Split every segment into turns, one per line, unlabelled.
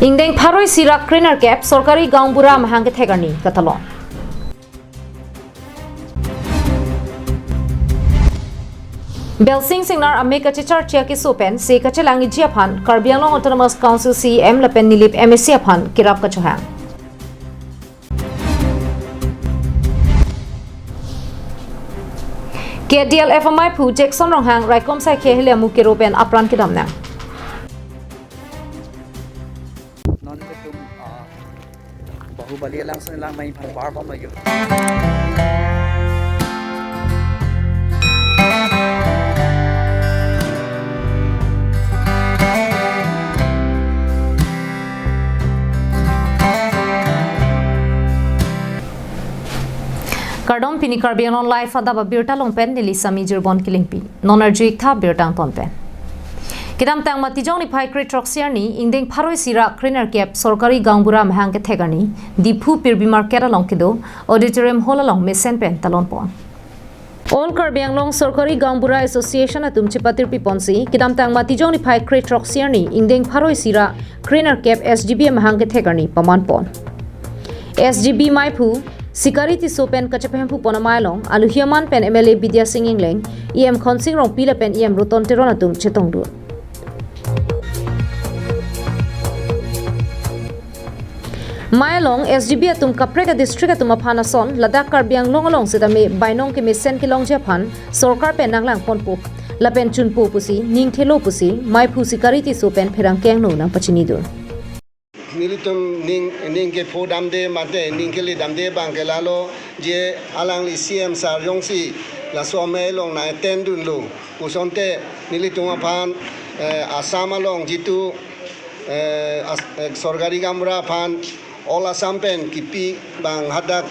Ingdeng Paroi Sirak Kriner Cap Sorkari Gaungbura Mahang Kethegarni Katalon. Belsing Singnar Ameka Chichar Chiaki Sopen, Se Kachelangi Jiapan, Karbianglong Autonomous Council CM Lapen Nilip MSCapan, Kirap Kachohang. KDL FMI Pu Jackson Ronghang, Raikom Sai Kehilia Mukiropen Apran Kidamna.
Bahubali lang sa nilang may panbar pa mayo.
Kardom Pini Karbianglong Life Adap Abirta Longpen Nili Sami Jirbon Kilingpi. Non-Arjuik Tha Birtang Tonpen. Kidam tang matijong ni pai kri troxier ni ingdeng Paroi Sirak Kriner Cap Sorkari Gaungbura Mahang Kethegarni Dipu Pirbi Market along kido Auditorium Hall along Mesen Pen Talon Pon. All Karbianglong Sorkari Gaungbura Association atum Chipatir Piponsi Kidam tang matijong ni pai kri troxier ni ingdeng Paroi Sirak Kriner Cap SGB Mahang Kethegarni Paman Pon. SGB Maipu Sikariti Sopen Kachapempu Ponamailong Aluhiaman Pen MLA Bidya Singh Ingleng EM Khonsing Rong Pila Pen EM Roton Teron atum Chetongdu. Mayalong SGB atum Kaprega district atum Aphanason Ladakh Karbianglong along sitame Bainong ke Mesen kilong Japan Sorkar pen nanglang ponpu Lapen chunpu pusi Ningthelo pusi Maipu Sikariti Sopen Pherang Kengno nang pachinidur.
Nilitum ning ke pho damde mate ning ke li damde bangkelalo je alang li CM sar yongsi la some long na tendun lo usonte nilitum aphan asam along jitu sorgari gamra aphan all Assam pen kipi bang hadak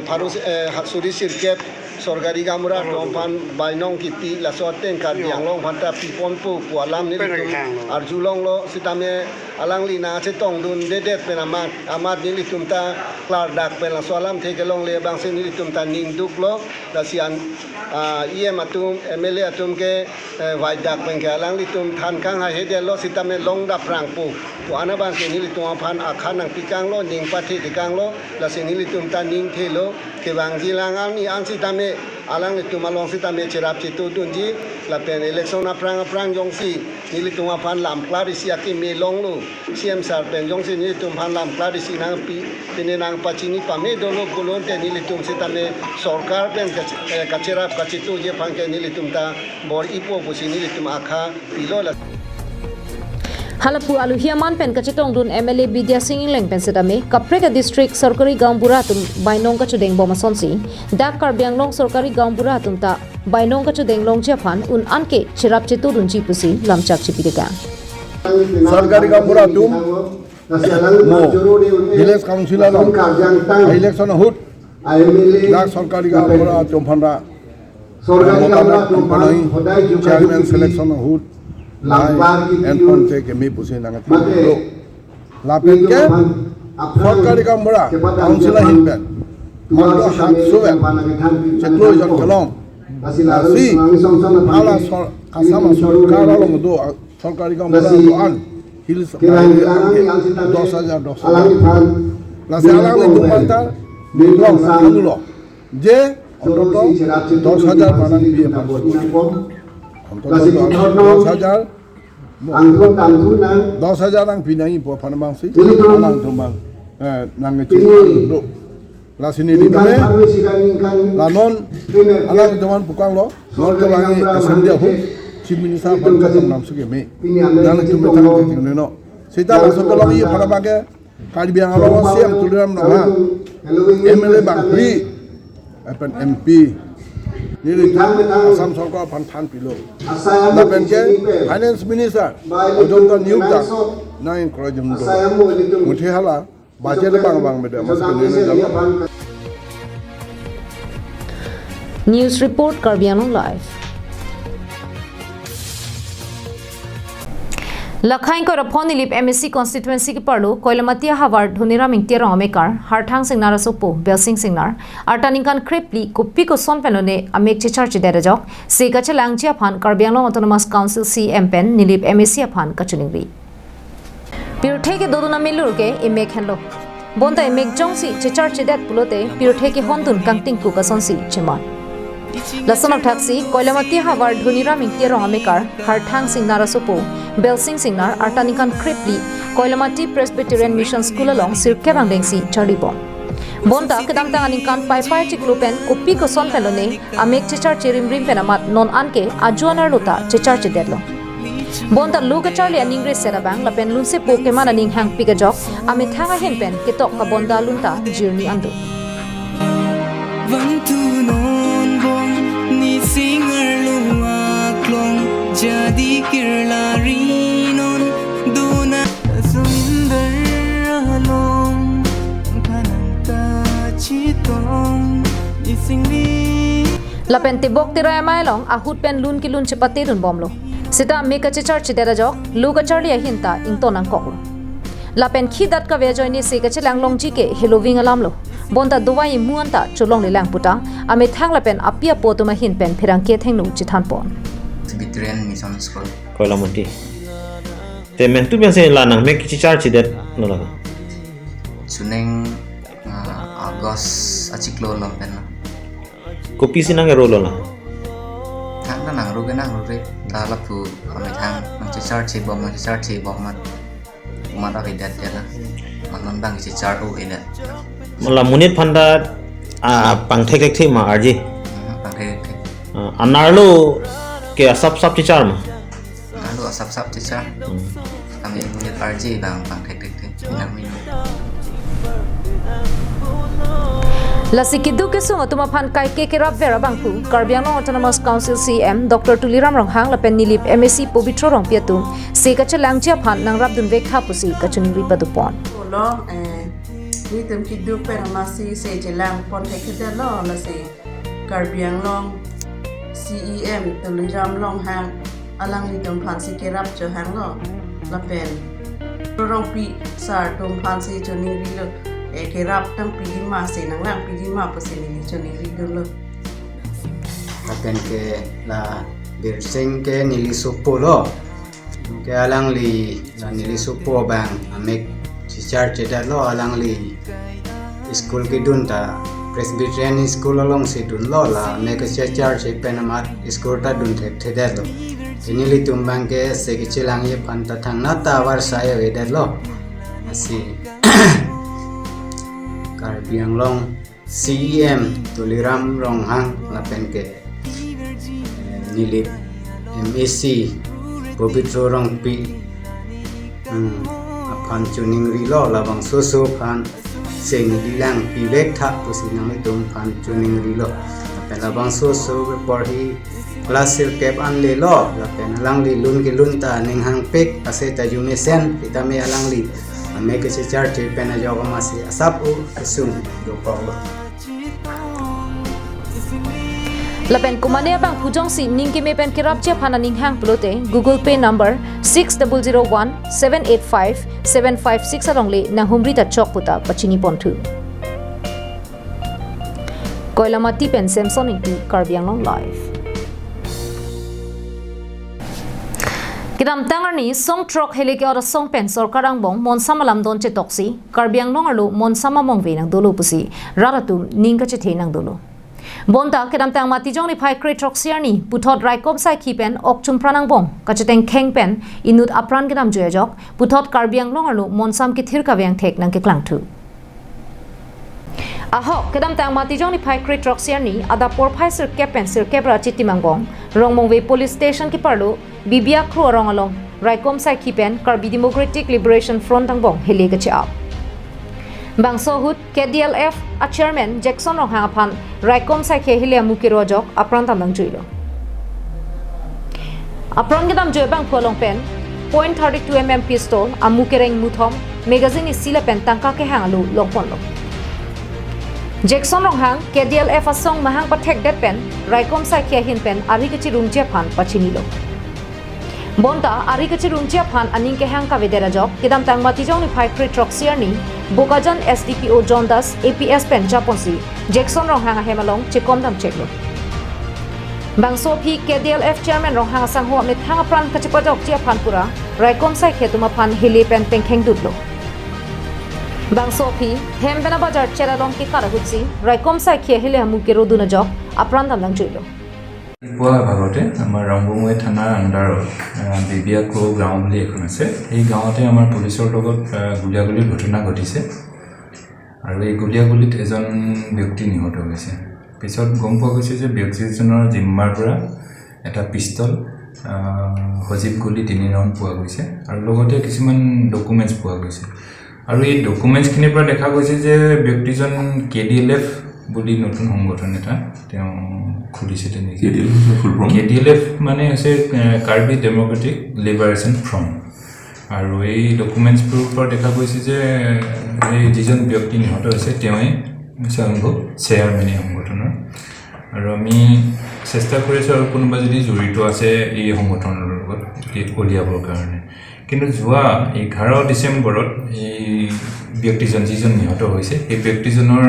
parus suri sirkep sorgari gamra tompan bainong kipi la soten Karbianglong phanta piponpu kualam nilitum arjulong lo sitame alang lina chetong dun dedet pen amat nilitum ta klar dak pen la soalam thekelong le bang sin nilitum ta ning duk lo la sian EM atum MLA atum ke waidak pen ke alang litum than kang ha hede lo sitame long da prang pu tu anabang ke nilitum aphan akhan nang pikang lo ning pathi tikang lo la sin nilitum ta ning thelo ke bang jilangang ni ang sitame alang litum along sitame cherap chitu dunji la pen election aprang yongsi nilitum aphan lam clarisi aki me long lo CM sar pen yongsi nilitum aphan lam clarisi nang pi tinenang pachini pame dolo golon te nilitum sitame sarkar pen kacherap kachitu je phangke nilitum ta bor ipo busi nilitum akha pilola
Halapu Aluhiaman Pen Kachetong Dun MLA Bidya Singh Ingleng Pen Sedame Kaprega District Sorkari Gaungbura tum Bainong Kachudeng Bomasonsi Dak Karbianglong Sorkari Gaungbura tum ta Bainong Kachudeng Long Japan un anke Chirap Chitu Dun Chipusi Lamchak Chipideka
Sorkari Gaungbura tum mo village councilor election hood Dak Sorkari Gaungbura tum phanda chairman selection hood Endpon से के मैं पुसे नंगे तो लापेन के सरकारी काम बड़ा काउंसिलर हिंदन मल्लो हाथ सुबह चक्रों जन कलम सी आला सर आसाम सरकार लोग दो सरकारी काम बड़ा तो आन हिल्स 10,000 लासे आला में तुम बनता लोग ना हम लोग जे अंततः 10,000 मानन भी है $10,000 ang pinangi po panamang si alang tumbang nang chilo la sini di kame la non alang tumbang pukang lo non ke bangi assembly ho chief minister pan ka nam suge me nang tumbang tang ting no sita la so ko lo yi panamang ke Karbianglong siam tuliram na MLA bang pri apan MP Nili Assam Sarkar Panthan Pilo. Lapen ke Finance Minister Odonta New Tak na encourage mundo. Muthe hala budget bang meda masuk ne
News Report Karbianglong Live Lakhain ko rapon nilip MSC constituency ki parlo Koilamatia Hawar Dhunira Mingtia Ramekar Harthang Singnara Sopo Belsing Singnar Artaninkan Krepli Kupi ko son penone amek chichar chidera jok se kachalangchia phan Karbianglong Autonomous Council CM pen nilip MSC phan kachuningri Pirtheke doduna milurke imek henlo bonta imek jongsi chechar chedat pulote pirtheke hondun kangting ku kasonsi chimon lasamak thaksi koilamati hawar dhunira mingti rong amekar harthang sing narasopo belsing singnar artanikan kripli koilamati presbyterian mission school along sirke bangdengsi charibo bonta kedam tanganing kan pai pai chiklupen kopi ko son pelone amek chechar cherim rim penamat non anke ajuanar lota chechar chedetlo bonta luka charlie aningre serabang lapen lunse pokemon aning hang pikajok ame thanga henpen ketok ka bonda lunta journey andu
Wantu non bong ni singer luak long jadi kirlari non duna sundar along kananta chitong ni singli
lapen tibok tirai mai long ahut pen lun ki lun chepate dun bomlo sita meka chechar chidera jok luka charlie hinta ington ang koklo lapen khidat ka vejoini se ka chelang long ji ke heloving alamlo bonta duwai muanta cholong le lang puta ame thang lapen apia potuma hin pen phirang ke thengnu chithan pon
Presbyterian Mission School.
Koila monti. Te men tu biasa lanang mek cicar cidet nala.
Suneng Agos aciklo lompen.
Kopi sinang rolo la.
Thang na nang rugen nang rure. Ta lapu kami thang nang cicar cibom mat. Mata kidat ya lah. Manon bang cicar ini.
Mala munit panda pang tek tek ma arji.
Pakai
Anarlo ke sap cicar ma.
lalu asap cicar. Kami punya RJ bang pakai tek nang minum.
Lasikidu ke sunga tuma phan kai ke rap vera bangpu Karbiang Autonomous Council CM Dr. Tuliram Ronghang lapen nilip MSc Pobitro rong piatum se ka chelang chia phan nang rap dun vek thapusi ka chuning ri padupon
lo ni tem kidu per masi se jelang pon thekida lo la se Karbiang long CEM Tuliram long hang alang ni tum phan si kerap cho hang lo lapen rong pi sar tum phan si chuning ri lo kerap tang pili ma se nang lang pili ma pase ni chuning ri lo
Akan ke la birsing ke nili supo lo ke alang li la nili supo bang amek cicar cedat lo alang li school ke dun ta Presbyterian school along si dun lo la amek cicar ce penamat school ta dun cedat lo ini li tumbang ke se ke cilang ye panta thang na ta war saya wedat lo asi Karbiang long CEM Tuliram Ronghang lapen ke nilip MSc Pobitro rong pi aphan chuning rilo labang so phan sing dilang pilek tha pusinang itum phan chuning rilo lapen labang so por hi class kep an le lo lapen alang li lun ki lun ta ning hang pek ase ta jumesen itame alang li ame ke char che pena joga masi asap u asum do pawlo
lapen kumane bang phujong si ningki me pen kirap che phana ning hang plote Google Pay number 6001785756 arongli na humri ta chok puta pachini ponthu koilamati pen samson iti Karbiang long live Kidam tangarni song trok helike ora song pen sorkarang bong mon samalam don che toksi Karbiang long arlu mon samamong ve nang dolo pusi raratum ningka che the nang dolo bonta kedam tang mati jong ni phai kre troxiarni puthot raikom sai khipen okchum pranang bong kacheteng kheng pen inut apran kedam joyajok puthot Karbiang long arlu mon sam ki thir ka veng thek nang ke klang thu aho kedam tang mati jong ni phai kre troxiarni ada por phai sir kepen sir kebra chitimangong rongmong ve police station ki parlo bibia khru rong along raikom sai khipen Karbi Democratic Liberation Front tang bong hele ka cha Bangso hut KDLF a chairman Jackson rong hangaphan raikom sai khe hilia mukiro jok apran tamang juilo apran gedam joy bang pholong pen .32 mm pistol amukereng muthom magazine sila pen tangka ke hangalu longpon lo Jackson rong hang KDLF asong mahang pathek det pen raikom sai khe hin pen ari kichi rumje phan pachini lo bonta ari kachi rumchia phan aning ke hang ka vedera job kidam tangmati jong ni phai kre troxier ni bokajan SDPO John Das APS pen japonsi Jackson rong hang hemalong chikom dam cheklo bangso phi KDLF chairman rong hang sang ho me thang pran kachi pajok chia phan pura raikom sai khetuma phan hili pen pengkheng dutlo bang sopi hem bena bazar cheralong ki karagutsi raikom sai khe hile hamu ke roduna jok apran dam lang joilo
পুৱা ভাগতে আমাৰ ৰংবুমৈ থানাৰ আণ্ডাৰত বিবিয়াকো গাঁও বুলি এখন আছে এই গাঁৱতে আমাৰ পুলিচৰ লগত গুলীয়াগুলিৰ ঘটনা ঘটিছে আৰু এই গুলীয়াগুলিত এজন ব্যক্তি নিহত হৈছে পিছত গম পোৱা গৈছে যে ব্যক্তিজনৰ জিম্মাৰ পৰা এটা পিস্তল সজীৱ গুলি 3 ৰাউণ্ড পোৱা গৈছে আৰু লগতে কিছুমান ডকুমেণ্টছ পোৱা গৈছে আৰু এই ডকুমেণ্টছখিনিৰ পৰা দেখা গৈছে যে ব্যক্তিজন KDLF বুলি নতুন সংগঠন এটা তেওঁ খুলিছে তেনেকৈ KDLF মানে হৈছে কাৰ্বি ডেমক্ৰেটিক লিবাৰেশ্যন ফ্ৰণ্ট আৰু এই ডকুমেণ্টছবোৰৰ পৰা দেখা গৈছে যে এই যিজন ব্যক্তি নিহত হৈছে তেওঁই স্বয়ংভূ চেয়াৰমেন এই সংগঠনৰ আৰু আমি চেষ্টা কৰিছোঁ আৰু কোনোবা যদি জড়িত আছে এই সংগঠনৰ লগত উলিয়াবৰ কাৰণে কিন্তু যোৱা 11 ডিচেম্বৰত এই ব্যক্তিজন যিজন নিহত হৈছে এই ব্যক্তিজনৰ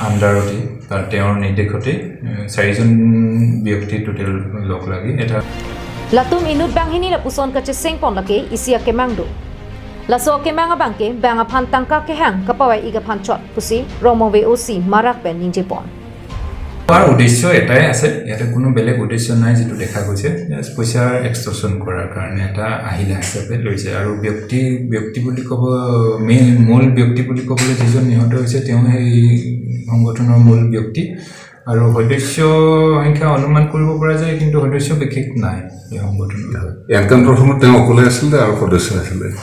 আণ্ডাৰতে বা তেওঁৰ নিৰ্দেশতে 4জন ব্যক্তি টোটেল লগ লাগি এটা
latum inut banghini la puson ka cheseng pon lake isia kemangdo laso kemanga bangke banga phan tangka ke hang kapawai iga phan chot pusi romowe oc marak pen ninje pon
আর উদ্দেশ্য এটাই আছে ইয়াতে কোনো বেলেগ উদ্দেশ্য নাই যেটো দেখা গৈছে পইচা এক্সট্ৰকশন কৰাৰ কাৰণে এটা আহিলা হিচাপে লৈছে আৰু ব্যক্তি বুলি ক'ব মূল ব্যক্তি বুলি ক'বলৈ যিজন নিহত হৈছে তেওঁ এই সংগঠনৰ মূল ব্যক্তি আৰু সদস্য সংখ্যা অনুমান কৰিব পৰা যায় কিন্তু সদস্য বিশেষ নাই এই সংগঠনৰ
এনকাউণ্টাৰ সময়ত তেওঁ অকলে আছিল আৰু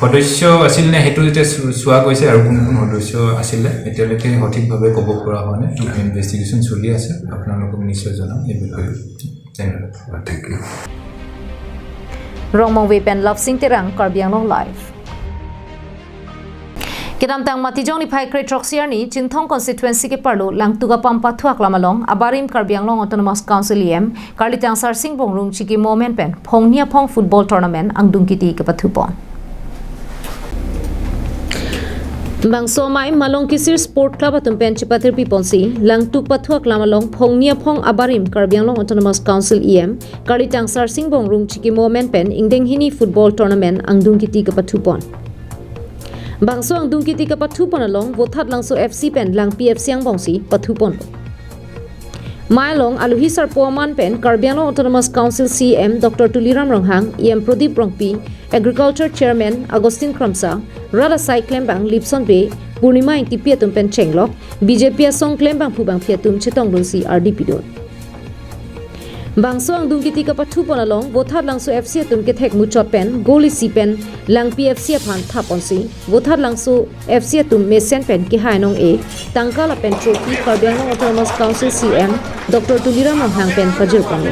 সদস্য
আছিল নে সেইটো যেতিয়া চোৱা গৈছে আৰু কোন কোন সদস্য আছিলে এতিয়ালৈকে সঠিকভাৱে ক'ব পৰা হোৱা নাই ইনভেষ্টিগেশ্যন চলি আছে আপোনালোকক নিশ্চয় জনাম এই বিষয়ে
thank you
Romong Pen Love Sing Terang Karbiang Live Kedam tang matijong ni phai kre troxier ni Chinthong constituency ke parlo langtuga pampa thuak lamalong abarim Karbiang Long Autonomous Council em Karlitang Sar Sing Bongrung chiki moment pen phongnia phong football tournament angdung kiti ke pathupon Bangso mai Malong Kisir Sport Club atum pen chipathir piponsi langtuk pathuak lamalong phongnia phong abarim Karbiang Long Autonomous Council em Karlitang Sar Sing Bongrung chiki moment pen ingdeng hini football tournament angdung kiti ke pathupon Bangso ang dungki tika pathupon along vothat langso FC pen lang PF siang bongsi pathupon Mailong aluhi sar poman pen Karbiang Long Autonomous Council CM Dr. Tuliram Ronghang EM Pradip Rongpi Agriculture Chairman Agustin Kramsa Rada Sai Klembang Lipson Bay Purnima ing tipiatum pen Chenglok BJP song Klembang Pubang Fiatum Chetong Lunsi RDP don Bangso ang dungki tika pathupon along vothat langso FC atum ke thek muchot pen goli si pen lang PFC phan thaponsi vothat langso FC atum mesen pen ki hainong e tangkala pen trophy Karbiang Long Autonomous Council CM Dr. Tuliram Ronghang pen fajir pon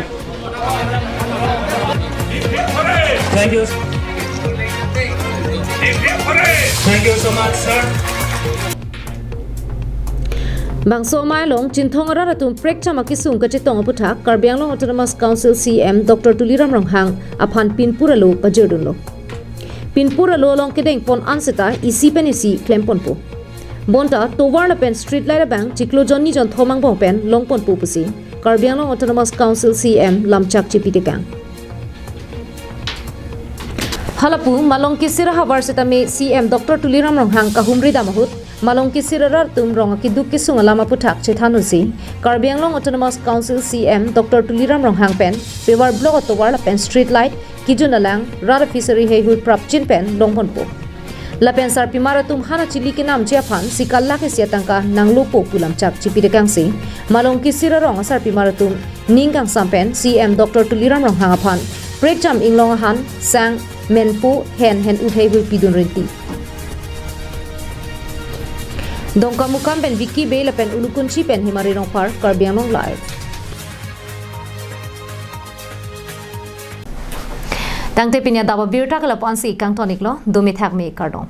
Thank you so much sir
Bangso Mailong Chinthong Aratum Prek Chamakisung Kachitong Puthak Karbiang Long Autonomous Council CM Dr. Tuliram Ronghang aphan Pinpuralo Pajerdunlo Pinpuralo long kedeng pon anseta isi penisi klemponpo Bonta Towarla pen street light bank Chiklo Johnny John Thomang Bong pen longpon pu pusi Karbiang Long Autonomous Council CM Lamchak Chipitekang Halapu Malong Kisira Habarseta me CM Dr. Tuliram Ronghang kahumri damahut Malong Kisirarar tum rong akiduk kisung alama puthak chethanusi Karbiang Long Autonomous Council CM Dr. Tuliram Ronghang pen Pewar Block Towarla pen street light Kijunalang Rada Fishery Heyhul Prapchin pen longponpo Lapen sar pimara tum hana chili ke nam chiaphan sikalla ke siatangka nanglopo pulam chak chipidekang si Malong Kisira rong sar pimara tum ningkang sampen CM Dr. Tuliram Ronghang aphan Prekjam inglong han sang menpo hen uthebul pidun renti Dongka mukam pen Vicky Bela pen ulukunchi pen Himari Rong Park Karbiang Long Live Tangte pinya Adap Abirta kala pansi kang tonik lo dumi thak me kardong